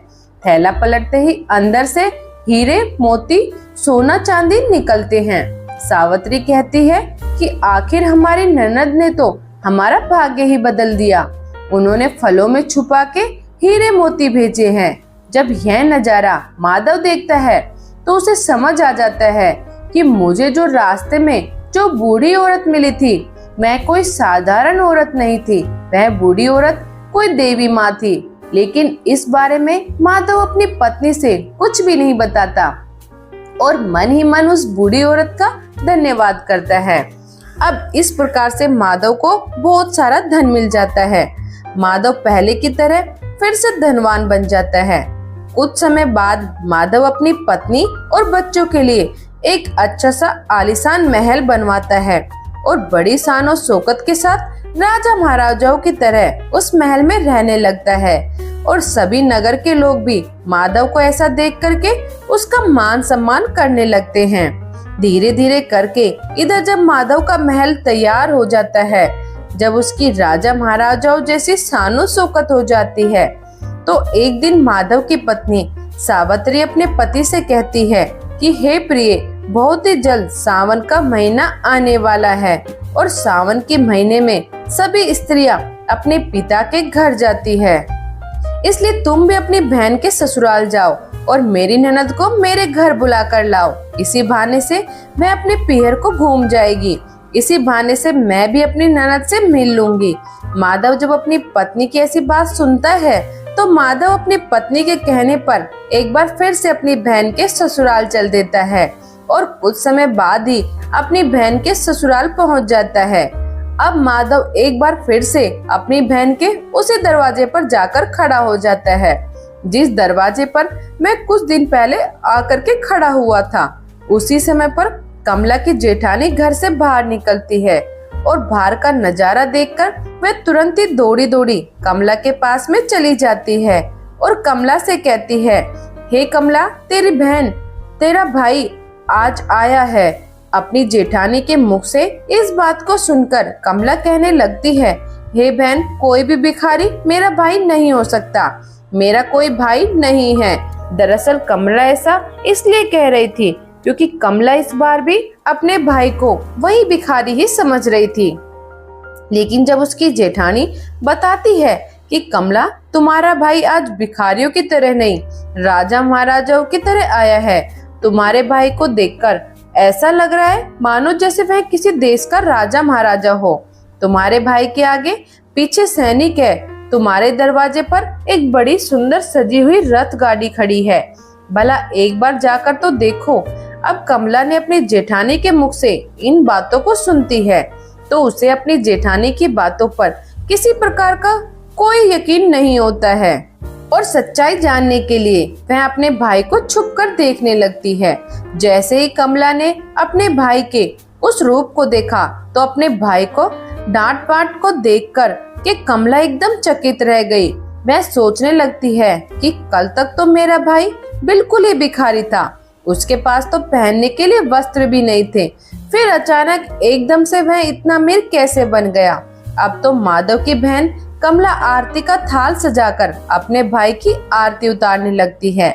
थैला पलटते ही अंदर से हीरे, मोती, सोना, चांदी निकलते हैं। सावित्री कहती है कि आखिर हमारी ननद ने तो हमारा भाग्य ही बदल दिया। उन्होंने फलों में छुपा के हीरे मोती भेजे हैं। जब यह नजारा माधव देखता है तो उसे समझ आ जाता है कि मुझे जो रास्ते में जो बूढ़ी औरत मिली थी वह कोई साधारण औरत नहीं थी, वह बूढ़ी औरत कोई देवी माँ थी। लेकिन इस बारे में माधव अपनी पत्नी से कुछ भी नहीं बताता और मन ही मन उस बूढ़ी औरत का धन्यवाद करता है। अब इस प्रकार से माधव को बहुत सारा धन मिल जाता है। माधव पहले की तरह फिर से धनवान बन जाता है। कुछ समय बाद माधव अपनी पत्नी और बच्चों के लिए एक अच्छा सा आलीशान महल बनवाता है और बड़ी शान और शौकत के साथ राजा महाराजाओं की तरह उस महल में रहने लगता है। और सभी नगर के लोग भी माधव को ऐसा देख करके उसका मान सम्मान करने लगते हैं। धीरे धीरे करके इधर जब माधव का महल तैयार हो जाता है, जब उसकी राजा महाराजाओं जैसी शान शौकत हो जाती है, तो एक दिन माधव की पत्नी सावित्री अपने पति से कहती है कि हे प्रिय, बहुत ही जल्द सावन का महीना आने वाला है और सावन के महीने में सभी स्त्रियां अपने पिता के घर जाती है, इसलिए तुम भी अपनी बहन के ससुराल जाओ और मेरी ननद को मेरे घर बुला कर लाओ। इसी बहाने से वह अपने पीहर को घूम जाएगी, इसी बहाने से मैं भी अपनी ननद से मिल लूंगी। माधव जब अपनी पत्नी की ऐसी बात सुनता है तो माधव अपनी पत्नी के कहने पर एक बार फिर से अपनी बहन के ससुराल चल देता है और कुछ समय बाद ही अपनी बहन के ससुराल पहुंच जाता है। अब माधव एक बार फिर से अपनी बहन के उसी दरवाजे पर जाकर खड़ा हो जाता है जिस दरवाजे पर मैं कुछ दिन पहले आकर के खड़ा हुआ था। उसी समय पर कमला की जेठानी घर से बाहर निकलती है और बाहर का नजारा देखकर वह तुरंत ही दौड़ी दौड़ी कमला के पास में चली जाती है और कमला से कहती है, हे कमला, तेरी बहन, तेरा भाई आज आया है। अपनी जेठानी के मुख से इस बात को सुनकर कमला कहने लगती है, हे बहन, कोई भी भिखारी मेरा भाई नहीं हो सकता, मेरा कोई भाई नहीं है। दरअसल कमला ऐसा इसलिए कह रही थी क्योंकि कमला इस बार भी अपने भाई को वही भिखारी ही समझ रही थी। लेकिन जब उसकी जेठानी बताती है कि कमला, तुम्हारा भाई आज भिखारियों की तरह नहीं, राजा महाराजाओं की तरह आया है। तुम्हारे भाई को देखकर ऐसा लग रहा है मानो जैसे वह किसी देश का राजा महाराजा हो। तुम्हारे भाई के आगे पीछे सैनिक है। तुम्हारे दरवाजे पर एक बड़ी सुंदर सजी हुई रथ गाड़ी खड़ी है। भला एक बार जाकर तो देखो। अब कमला ने अपनी जेठानी के मुख से इन बातों को सुनती है तो उसे अपनी जेठानी की बातों पर किसी प्रकार का कोई यकीन नहीं होता है और सच्चाई जानने के लिए वह अपने भाई को छुपकर देखने लगती है। जैसे ही कमला ने अपने भाई के उस रूप को देखा तो अपने भाई को डांट पाट को देखकर कि कमला एकदम चकित रह गई। वह सोचने लगती है कि कल तक तो मेरा भाई बिल्कुल ही भिखारी था, उसके पास तो पहनने के लिए वस्त्र भी नहीं थे, फिर अचानक एकदम से वह इतना अमीर कैसे बन गया। अब तो माधव की बहन कमला आरती का थाल सजाकर अपने भाई की आरती उतारने लगती है।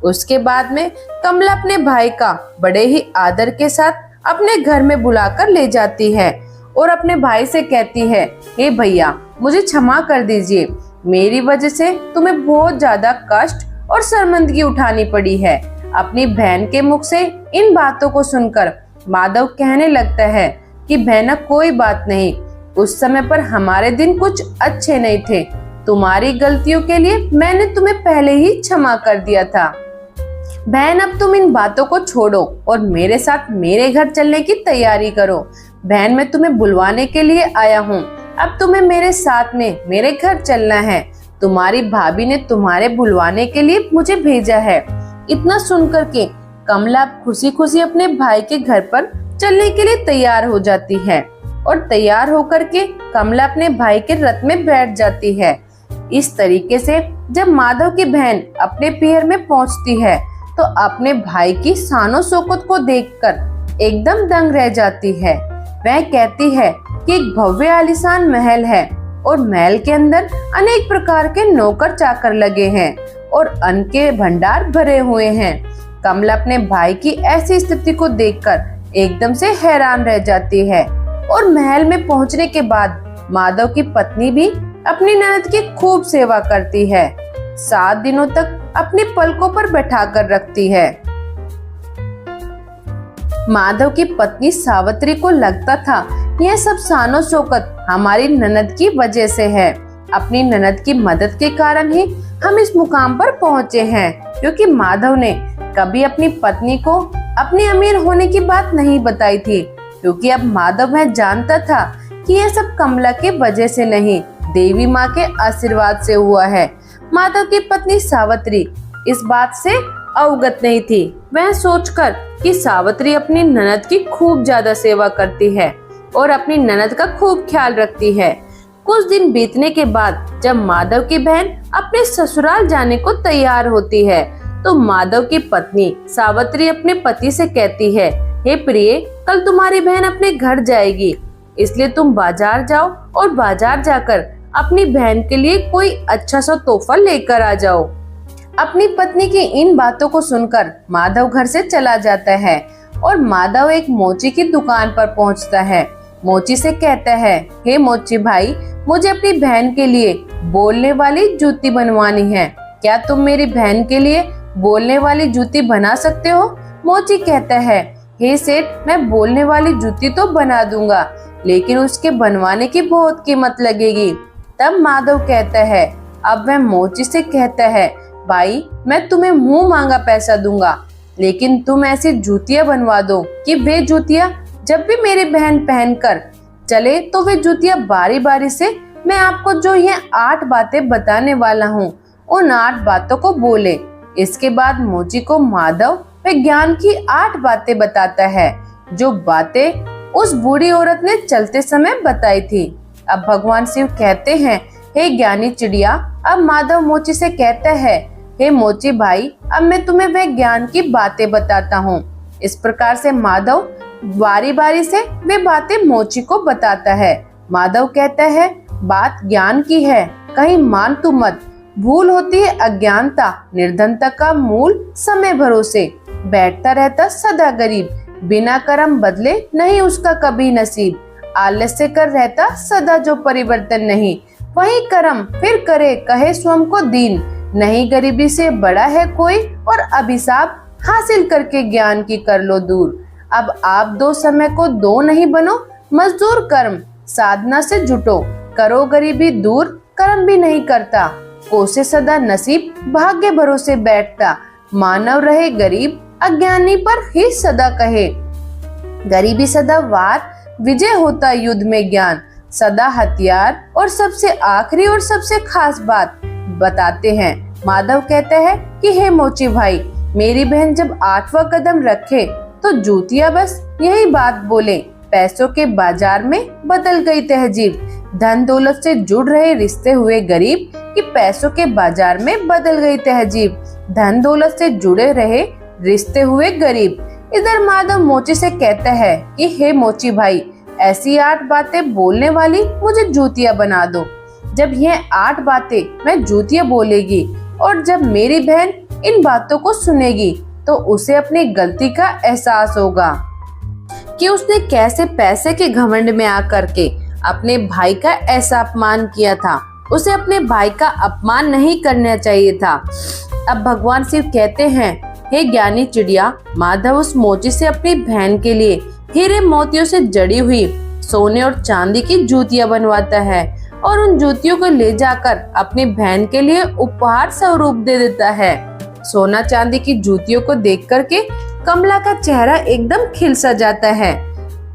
उसके बाद में कमला अपने भाई का बड़े ही आदर के साथ अपने घर में बुलाकर ले जाती है और अपने भाई से कहती है, हे भैया, मुझे क्षमा कर दीजिए, मेरी वजह से तुम्हें बहुत ज्यादा कष्ट और शर्मिंदगी उठानी पड़ी है। अपनी बहन के मुख से इन बातों को सुनकर माधव कहने लगता है कि बहना कोई बात नहीं, उस समय पर हमारे दिन कुछ अच्छे नहीं थे। तुम्हारी गलतियों के लिए मैंने तुम्हें पहले ही क्षमा कर दिया था। बहन अब तुम इन बातों को छोड़ो और मेरे साथ मेरे घर चलने की तैयारी करो। बहन मैं तुम्हें बुलवाने के लिए आया हूँ, अब तुम्हें मेरे साथ में मेरे घर चलना है। तुम्हारी भाभी ने तुम्हारे बुलवाने के लिए मुझे भेजा है। इतना सुनकर के कमला खुशी खुशी अपने भाई के घर पर चलने के लिए तैयार हो जाती है और तैयार होकर के कमला अपने भाई के रथ में बैठ जाती है। इस तरीके से जब माधव की बहन अपने पियर में पहुंचती है तो अपने भाई की शानो शौकत को देखकर एकदम दंग रह जाती है। वह कहती है कि एक भव्य आलीशान महल है और महल के अंदर अनेक प्रकार के नौकर चाकर लगे हैं और अन्न के भंडार भरे हुए हैं। कमला अपने भाई की ऐसी स्थिति को देखकर एकदम से हैरान रह जाती है और महल में पहुंचने के बाद माधव की पत्नी भी अपनी ननद की खूब सेवा करती है। 7 दिनों तक अपनी पलकों पर बैठा कर रखती है। माधव की पत्नी सावित्री को लगता था यह सब शानो शौकत हमारी ननद की वजह से है। अपनी ननद की मदद के कारण ही हम इस मुकाम पर पहुँचे हैं, क्योंकि माधव ने कभी अपनी पत्नी को अपने अमीर होने की बात नहीं बताई थी, क्योंकि अब माधव वह जानता था कि यह सब कमला के वजह से नहीं, देवी माँ के आशीर्वाद से हुआ है। माधव की पत्नी सावित्री इस बात से अवगत नहीं थी। वह सोचकर कि सावित्री अपनी ननद की खूब ज्यादा सेवा करती है और अपनी ननद का खूब ख्याल रखती है। कुछ दिन बीतने के बाद जब माधव की बहन अपने ससुराल जाने को तैयार होती है तो माधव की पत्नी सावित्री अपने पति से कहती है, हे प्रिय, कल तुम्हारी बहन अपने घर जाएगी, इसलिए तुम बाजार जाओ और बाजार जाकर अपनी बहन के लिए कोई अच्छा सा तोहफा लेकर आ जाओ। अपनी पत्नी की इन बातों को सुनकर माधव घर से चला जाता है और माधव एक मोची की दुकान पर पहुंचता है। मोची से कहता है, हे मोची भाई, मुझे अपनी बहन के लिए बोलने वाली जूती बनवानी है, क्या तुम मेरी बहन के लिए बोलने वाली जूती बना सकते हो? मोची कहता है, हे सेठ, मैं बोलने वाली जूती तो बना दूंगा, लेकिन उसके बनवाने की बहुत कीमत लगेगी। तब माधव कहता है, अब वह मोची से कहता है, भाई मैं तुम्हें मुंह मांगा पैसा दूंगा, लेकिन तुम ऐसी जूतियां बनवा दो कि वे जूतियां जब भी मेरी बहन पहनकर चले तो वे जूतियां बारी बारी से मैं आपको जो ये 8 बातें बताने वाला हूँ उन 8 बातों को बोले। इसके बाद मोची को माधव विज्ञान की 8 बातें बताता है, जो बातें उस बूढ़ी औरत ने चलते समय बताई थी। अब भगवान शिव कहते हैं, हे ज्ञानी चिड़िया। अब माधव मोची से कहता है, हे मोची भाई, अब मैं तुम्हें वह ज्ञान की बातें बताता हूँ। इस प्रकार से माधव बारी बारी से वे बातें मोची को बताता है। माधव कहता है, बात ज्ञान की है, कहीं मान तू मत। भूल होती है अज्ञानता, निर्धनता का मूल समय भरोसे। बैठता रहता सदा गरीब, बिना कर्म बदले नहीं उसका कभी नसीब। आलस्य कर रहता सदा जो परिवर्तन नहीं, वही कर्म फिर करे कहे स्वयं को दीन। नहीं गरीबी से बड़ा है कोई और अभिशाप, हासिल करके ज्ञान की कर लो दूर। अब आप 2 समय को 2 नहीं बनो, मजदूर कर्म साधना से जुटो। करो गरीबी दूर, कर्म भी नहीं करता, कोसे सदा नसीब, भाग्य भरोसे बैठता। मानव रहे गरीब, अज्ञानी पर ही सदा कहे। गरीबी सदा वार, विजय होता युद्ध में ज्ञान। सदा हथियार और सबसे आखिरी और सबसे खास बात बताते हैं। माधव कहता है कि हे मोची भाई, मेरी बहन जब 8वां कदम रखे तो जूतियां बस यही बात बोले। पैसों के बाजार में बदल गई तहजीब, धन दौलत से जुड़ रहे रिश्ते हुए गरीब कि पैसों के बाजार में बदल गई तहजीब, धन दौलत से जुड़े रहे रिश्ते हुए गरीब। इधर माधव मोची से कहता है कि हे मोची भाई, ऐसी 8 बातें बोलने वाली मुझे जूतियां बना दो। जब यह 8 बातें मैं जूतियां बोलेगी और जब मेरी बहन इन बातों को सुनेगी तो उसे अपनी गलती का एहसास होगा कि उसने कैसे पैसे के घमंड में आकर के अपने भाई का ऐसा अपमान किया था। उसे अपने भाई का अपमान नहीं करना चाहिए था। अब भगवान शिव कहते हैं हे ज्ञानी चिड़िया, माधव उस मोची से अपनी बहन के लिए हीरे मोतियों से जड़ी हुई सोने और चांदी की जूतियां बनवाता है और उन जूतियों को ले जाकर अपनी बहन के लिए उपहार स्वरूप दे देता है। सोना चांदी की जूतियों को देख करके कमला का चेहरा एकदम खिल सा जाता है।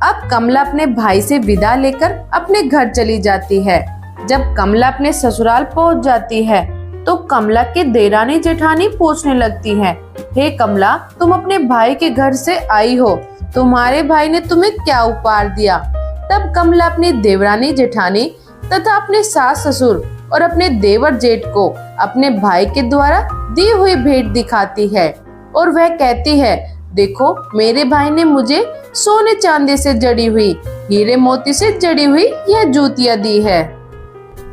अब कमला अपने भाई से विदा लेकर अपने घर चली जाती है। जब कमला अपने ससुराल पहुंच जाती है तो कमला के देरानी जेठानी पूछने लगती है, हे कमला, तुम अपने भाई के घर से आई हो, तुम्हारे भाई ने तुम्हें क्या उपहार दिया? तब कमला अपनी देवरानी जेठानी तथा अपने सास ससुर और अपने देवर जेठ को अपने भाई के द्वारा दी हुई भेंट दिखाती है और वह कहती है, देखो, मेरे भाई ने मुझे सोने चांदी से जड़ी हुई, हीरे मोती से जड़ी हुई यह जूतियां दी है।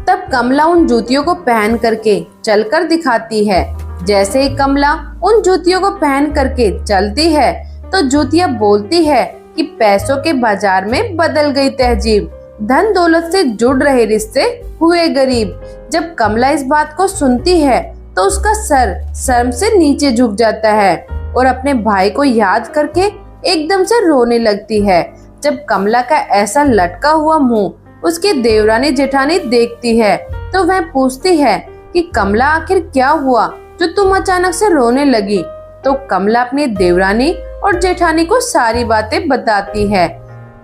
तब कमला उन जूतियों को पहन करके चलकर दिखाती है। जैसे ही कमला उन जूतियों को पहन करके चलती है तो जूतियां बोलती है कि पैसों के बाजार में बदल गई तहजीब, धन दौलत से जुड़ रहे रिश्ते हुए गरीब। जब कमला इस बात को सुनती है तो उसका सर शर्म से नीचे झुक जाता है और अपने भाई को याद करके एकदम से रोने लगती है। जब कमला का ऐसा लटका हुआ मुंह उसकी देवरानी जेठानी देखती है तो वह पूछती है कि कमला, आखिर क्या हुआ जो तुम अचानक से रोने लगी? तो कमला अपनी देवरानी और जेठानी को सारी बातें बताती है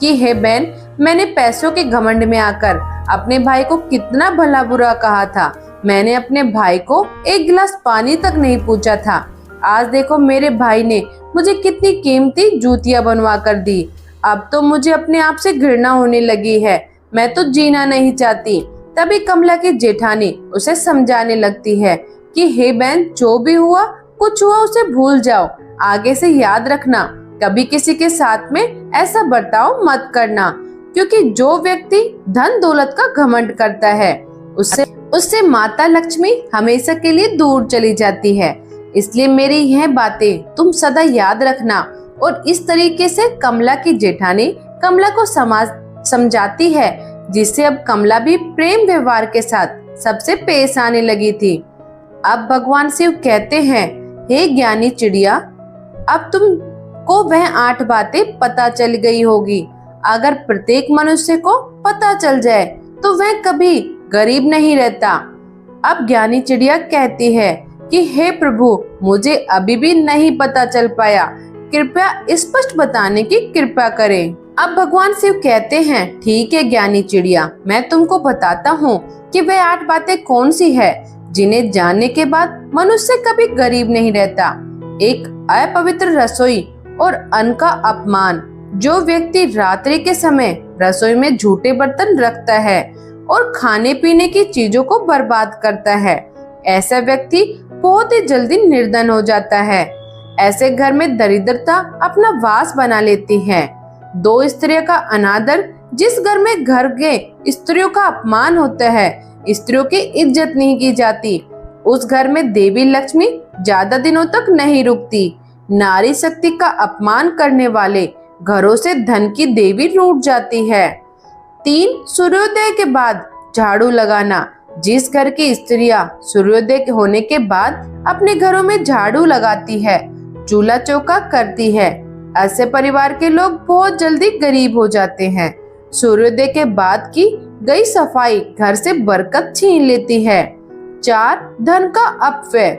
कि हे बहन, मैंने पैसों के घमंड में आकर अपने भाई को कितना भला बुरा कहा था। मैंने अपने भाई को एक गिलास पानी तक नहीं पूछा था। आज देखो, मेरे भाई ने मुझे कितनी कीमती जूतियां बनवा कर दी। अब तो मुझे अपने आप से घृणा होने लगी है, मैं तो जीना नहीं चाहती। तभी कमला की जेठानी उसे समझाने लगती है कि हे बहन, जो भी हुआ कुछ हुआ उसे भूल जाओ, आगे से याद रखना कभी किसी के साथ में ऐसा बर्ताव मत करना, क्योंकि जो व्यक्ति धन दौलत का घमंड करता है उससे माता लक्ष्मी हमेशा के लिए दूर चली जाती है। इसलिए मेरी यह बातें तुम सदा याद रखना। और इस तरीके से कमला की जेठानी कमला को समझाती है, जिससे अब कमला भी प्रेम व्यवहार के साथ सबसे पेश आने लगी थी। अब भगवान शिव कहते हैं, हे ज्ञानी चिड़िया, अब तुमको वह 8 बातें पता चल गई होगी। अगर प्रत्येक मनुष्य को पता चल जाए तो वह कभी गरीब नहीं रहता। अब ज्ञानी चिड़िया कहती है कि हे प्रभु, मुझे अभी भी नहीं पता चल पाया, कृपया स्पष्ट बताने की कृपा करें। अब भगवान शिव कहते हैं, ठीक है ज्ञानी चिड़िया, मैं तुमको बताता हूँ कि वह 8 बातें कौन सी है जिन्हें जानने के बाद मनुष्य कभी गरीब नहीं रहता। एक, अपवित्र रसोई और अन्न का अपमान। जो व्यक्ति रात्रि के समय रसोई में झूठे बर्तन रखता है और खाने पीने की चीजों को बर्बाद करता है, ऐसा व्यक्ति बहुत ही जल्दी निर्धन हो जाता है। ऐसे घर में दरिद्रता अपना वास बना लेती है। 2, स्त्रियों का अनादर। जिस घर में घर के स्त्रियों का अपमान होता है, स्त्रियों की इज्जत नहीं की जाती, उस घर में देवी लक्ष्मी ज्यादा दिनों तक नहीं रुकती। नारी शक्ति का अपमान करने वाले घरों से धन की देवी रूठ जाती है। 3, सूर्योदय के बाद झाड़ू लगाना। जिस घर की स्त्रियां सूर्योदय होने के बाद अपने घरों में झाड़ू लगाती है, चूल्हा चौका करती है, ऐसे परिवार के लोग बहुत जल्दी गरीब हो जाते हैं। सूर्योदय के बाद की गई सफाई घर से बरकत छीन लेती है। 4, धन का अपव्यय।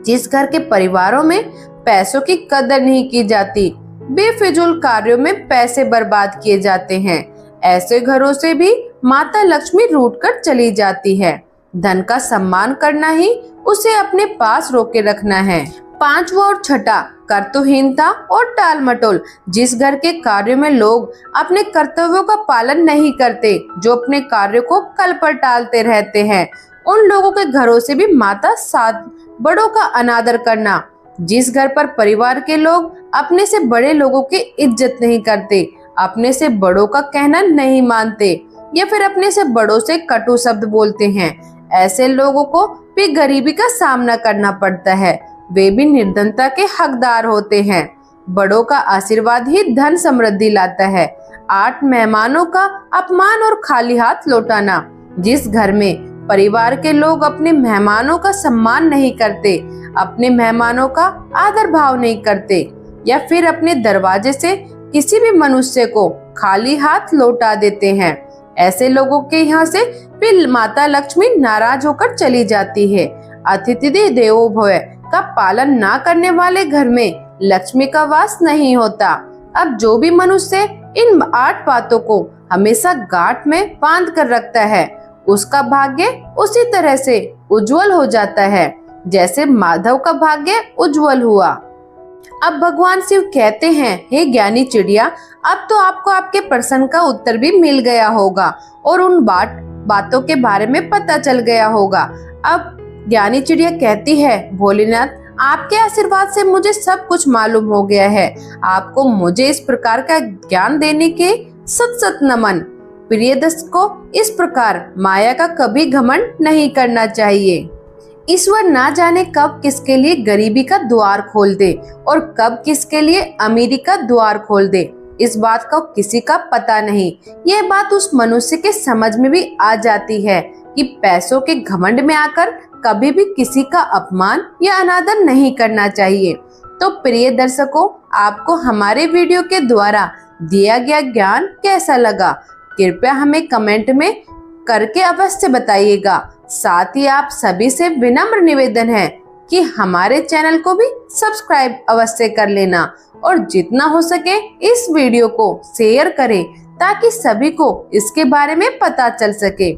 जिस घर के परिवारों में पैसों की कदर नहीं की जाती, बेफिजूल कार्यों में पैसे बर्बाद किए जाते हैं, ऐसे घरों से भी माता लक्ष्मी रूठ कर चली जाती है। धन का सम्मान करना ही उसे अपने पास रोके रखना है। 5वां और छठा, कर्तव्यहीनता और टाल मटोल। जिस घर के कार्यों में लोग अपने कर्तव्यों का पालन नहीं करते, जो अपने कार्यों को कल पर टालते रहते हैं, उन लोगों के घरों से भी माता साथ बड़ों का अनादर करना। जिस घर पर परिवार के लोग अपने से बड़े लोगों की इज्जत नहीं करते, अपने से बड़ों का कहना नहीं मानते या फिर अपने से बड़ों से कटु शब्द बोलते हैं, ऐसे लोगों को भी गरीबी का सामना करना पड़ता है। वे भी निर्धनता के हकदार होते हैं। बड़ों का आशीर्वाद ही धन समृद्धि लाता है। 8, मेहमानों का अपमान और खाली हाथ लौटाना। जिस घर में परिवार के लोग अपने मेहमानों का सम्मान नहीं करते, अपने मेहमानों का आदर भाव नहीं करते, या फिर अपने दरवाजे से किसी भी मनुष्य को खाली हाथ लौटा देते हैं। ऐसे लोगों के यहाँ से फिर माता लक्ष्मी नाराज होकर चली जाती है। अतिथि देवो भव का पालन ना करने वाले घर में लक्ष्मी का वास नहीं होता। अब जो भी मनुष्य इन 8 बातों को हमेशा गांठ में बांध कर रखता है, उसका भाग्य उसी तरह से उज्जवल हो जाता है जैसे माधव का भाग्य उज्जवल हुआ। अब भगवान शिव कहते हैं, हे ज्ञानी चिड़िया, अब तो आपको आपके प्रश्न का उत्तर भी मिल गया होगा और उन बातों के बारे में पता चल गया होगा। अब ज्ञानी चिड़िया कहती है, भोलेनाथ, आपके आशीर्वाद से मुझे सब कुछ मालूम हो गया है। आपको मुझे इस प्रकार का ज्ञान देने के सत सत नमन। प्रिय दर्शकों, इस प्रकार माया का कभी घमंड नहीं करना चाहिए। ईश्वर ना जाने कब किसके लिए गरीबी का द्वार खोल दे और कब किसके लिए अमीरी का द्वार खोल दे, इस बात का किसी का पता नहीं। यह बात उस मनुष्य के समझ में भी आ जाती है कि पैसों के घमंड में आकर कभी भी किसी का अपमान या अनादर नहीं करना चाहिए। तो प्रिय दर्शकों, आपको हमारे वीडियो के द्वारा दिया गया ज्ञान कैसा लगा, कृपया हमें कमेंट में करके अवश्य बताइएगा। साथ ही आप सभी से विनम्र निवेदन है कि हमारे चैनल को भी सब्सक्राइब अवश्य कर लेना और जितना हो सके इस वीडियो को शेयर करें ताकि सभी को इसके बारे में पता चल सके।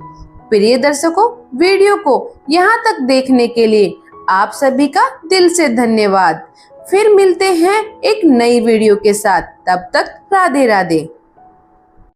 प्रिय दर्शकों, वीडियो को यहाँ तक देखने के लिए आप सभी का दिल से धन्यवाद। फिर मिलते हैं एक नई वीडियो के साथ, तब तक राधे राधे।